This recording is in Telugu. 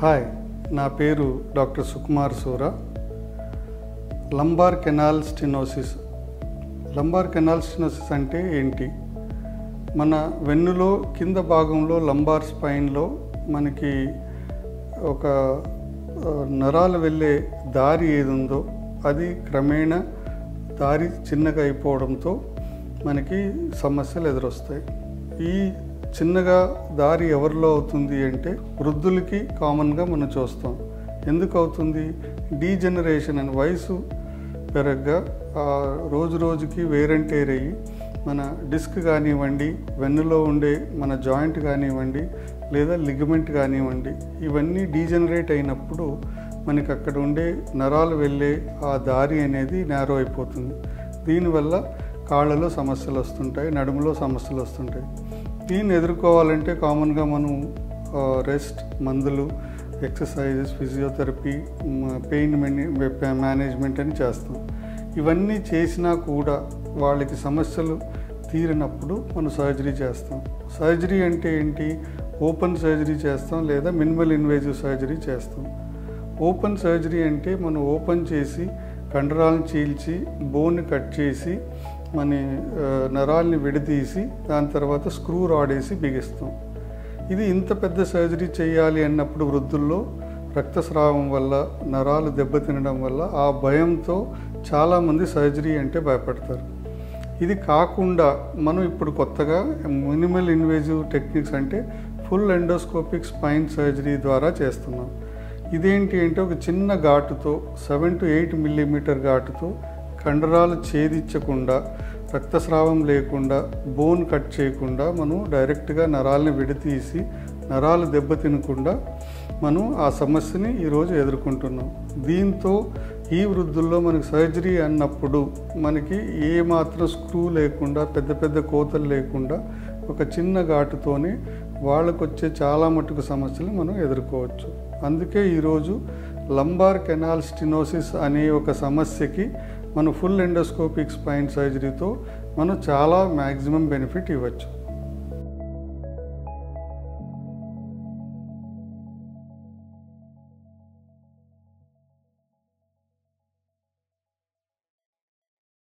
హాయ్, నా పేరు doctor Sukumar Sura. Lumbar canal stenosis. Lumbar canal stenosis అంటే ఏంటి? మన వెన్నులో కింద భాగంలో లంబార్ స్పైన్లో మనకి ఒక నరాలు వెళ్ళే దారి ఏది ఉందో అది క్రమేణా దారి చిన్నగా అయిపోవడంతో మనకి సమస్యలు ఎదురొస్తాయి. ఈ చిన్నగా దారి ఎవరిలో అవుతుంది అంటే వృద్ధులకి కామన్గా మనం చూస్తాం. ఎందుకు అవుతుంది? డీజనరేషన్ అని వయసు పెరగ్గా రోజు రోజుకి వేర్ అండ్ టేర్ అయ్యి మన డిస్క్ కానివ్వండి, వెన్నులో ఉండే మన జాయింట్ కానివ్వండి, లేదా లిగమెంట్ కానివ్వండి, ఇవన్నీ డీజనరేట్ అయినప్పుడు మనకి అక్కడ ఉండే నరాలు వెళ్ళే ఆ దారి అనేది నేరో అయిపోతుంది. దీనివల్ల కాళ్ళలో సమస్యలు వస్తుంటాయి, నడుములో సమస్యలు వస్తుంటాయి. దీన్ని ఎదుర్కోవాలంటే కామన్గా మనం రెస్ట్, మందులు, ఎక్సర్సైజెస్, ఫిజియోథెరపీ, పెయిన్ మేనేజ్మెంట్ అని చేస్తాం. ఇవన్నీ చేసినా కూడా వాళ్ళకి సమస్యలు తీరినప్పుడు మనం సర్జరీ చేస్తాం. సర్జరీ అంటే ఏంటి? ఓపెన్ సర్జరీ చేస్తాం లేదా మినిమల్ ఇన్వేజివ్ సర్జరీ చేస్తాం. ఓపెన్ సర్జరీ అంటే మనం ఓపెన్ చేసి కండరాలను చీల్చి బోన్ని కట్ చేసి మన నరాల్ని విడదీసి దాని తర్వాత స్క్రూ రాడ్ వేసి బిగిస్తాం. ఇది ఇంత పెద్ద సర్జరీ చేయాలి అన్నప్పుడు వృద్ధుల్లో రక్తస్రావం వల్ల, నరాలు దెబ్బతినడం వల్ల ఆ భయంతో చాలామంది సర్జరీ అంటే భయపడతారు. ఇది కాకుండా మనం ఇప్పుడు కొత్తగా మినిమల్ ఇన్వేజివ్ టెక్నిక్స్ అంటే ఫుల్ ఎండోస్కోపిక్ స్పైన్ సర్జరీ ద్వారా చేస్తున్నాం. ఇదేంటి అంటే ఒక చిన్న ఘాటుతో 7 to 8 మిల్లీమీటర్ ఘాటుతో కండరాలు ఛేదించకుండా, రక్తస్రావం లేకుండా, బోన్ కట్ చేయకుండా మనం డైరెక్ట్గా నరాలని విడతీసి నరాలు దెబ్బతినకుండా మనం ఆ సమస్యని ఈరోజు ఎదుర్కొంటున్నాం. దీంతో ఈ వృద్ధుల్లో మనకి సర్జరీ అన్నప్పుడు మనకి ఏ మాత్రం స్క్రూ లేకుండా, పెద్ద పెద్ద కోతలు లేకుండా ఒక చిన్న ఘాటుతోనే వాళ్ళకు వచ్చే చాలా మటుకు సమస్యలు మనం ఎదుర్కోవచ్చు. అందుకే ఈరోజు లంబార్ కెనాల్ స్టెనోసిస్ అనే ఒక సమస్యకి మనం ఫుల్ ఎండోస్కోపిక్ స్పైన్ సర్జరీతో మనం చాలా మ్యాక్సిమం బెనిఫిట్ ఇవ్వచ్చు.